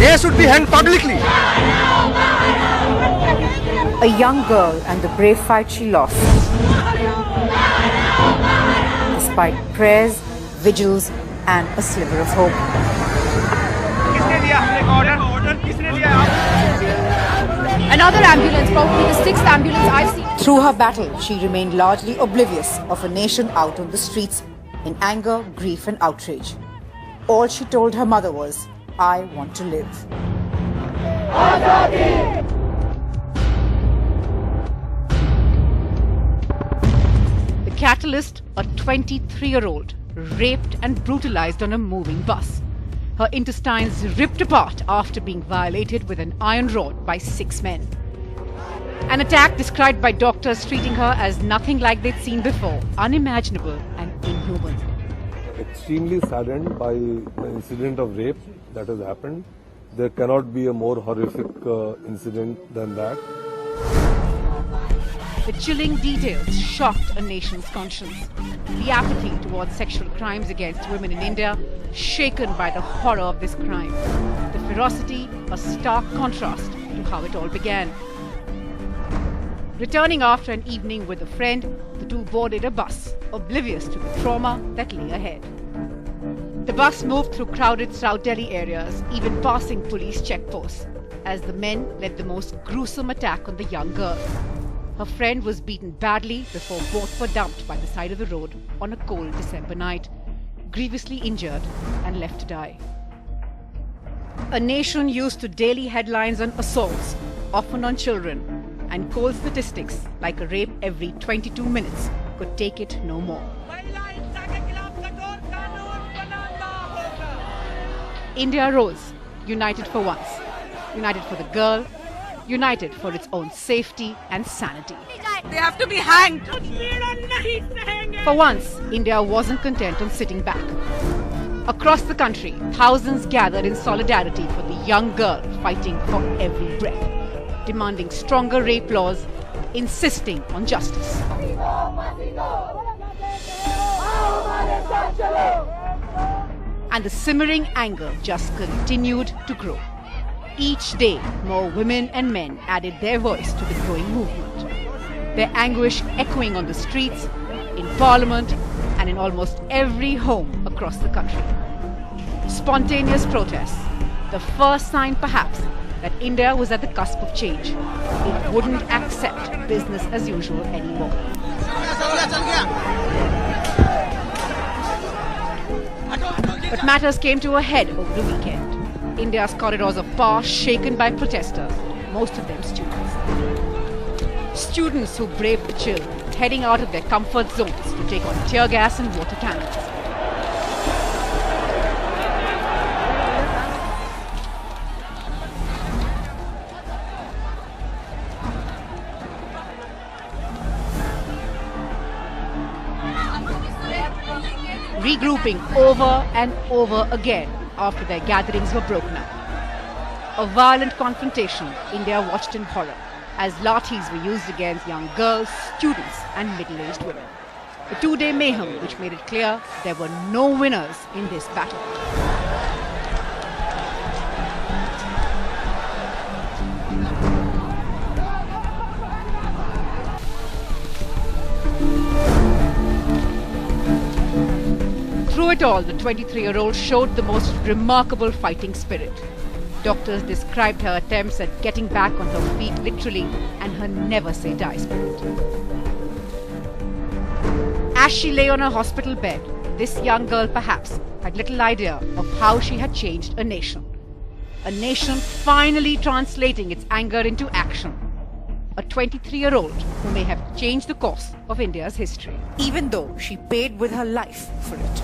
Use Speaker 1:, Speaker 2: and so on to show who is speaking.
Speaker 1: They should be hanged publicly.
Speaker 2: A young girl and the brave fight she lost. Despite prayers, vigils and a sliver of hope.
Speaker 3: Another ambulance, probably the 6th ambulance I've seen.
Speaker 2: Through her battle, she remained largely oblivious of a nation out on the streets in anger, grief and outrage. All she told her mother was, "I want to live."
Speaker 3: The catalyst, a 23-year-old, raped and brutalized on a moving bus. Her intestines ripped apart after being violated with an iron rod by 6 men. An attack described by doctors treating her as nothing like they'd seen before, unimaginable and inhuman.
Speaker 4: Extremely saddened by the incident of rape that has happened. There cannot be a more horrific incident than that.
Speaker 3: The chilling details shocked a nation's conscience. The apathy towards sexual crimes against women in India, shaken by the horror of this crime. The ferocity, a stark contrast to how it all began. Returning after an evening with a friend, the two boarded a bus, oblivious to the trauma that lay ahead. The bus moved through crowded South Delhi areas, even passing police checkposts, as the men led the most gruesome attack on the young girl. Her friend was beaten badly before both were dumped by the side of the road on a cold December night, grievously injured and left to die. A nation used to daily headlines on assaults, often on children, and cold statistics like a rape every 22 minutes could take it no more. India rose, united for once, united for the girl, united for its own safety and sanity.
Speaker 5: They have to be hanged.
Speaker 3: For once, India wasn't content on sitting back. Across the country, thousands gathered in solidarity for the young girl fighting for every breath, demanding stronger rape laws, insisting on justice. And the simmering anger just continued to grow. Each day, more women and men added their voice to the growing movement, their anguish echoing on the streets, in parliament, and in almost every home across the country. Spontaneous protests, the first sign perhaps that India was at the cusp of change. It wouldn't accept business as usual anymore. But matters came to a head over the weekend. India's corridors of power shaken by protesters, most of them students. Students who braved the chill, heading out of their comfort zones to take on tear gas and water cannons. Regrouping over and over again after their gatherings were broken up. A violent confrontation India watched in horror as lathis were used against young girls, students and middle-aged women. A two-day mayhem which made it clear there were no winners in this battle. Through it all, the 23-year-old showed the most remarkable fighting spirit. Doctors described her attempts at getting back on her feet literally and her never-say-die spirit. As she lay on her hospital bed, this young girl perhaps had little idea of how she had changed a nation. A nation finally translating its anger into action. A 23-year-old who may have changed the course of India's history.
Speaker 2: Even though she paid with her life for it.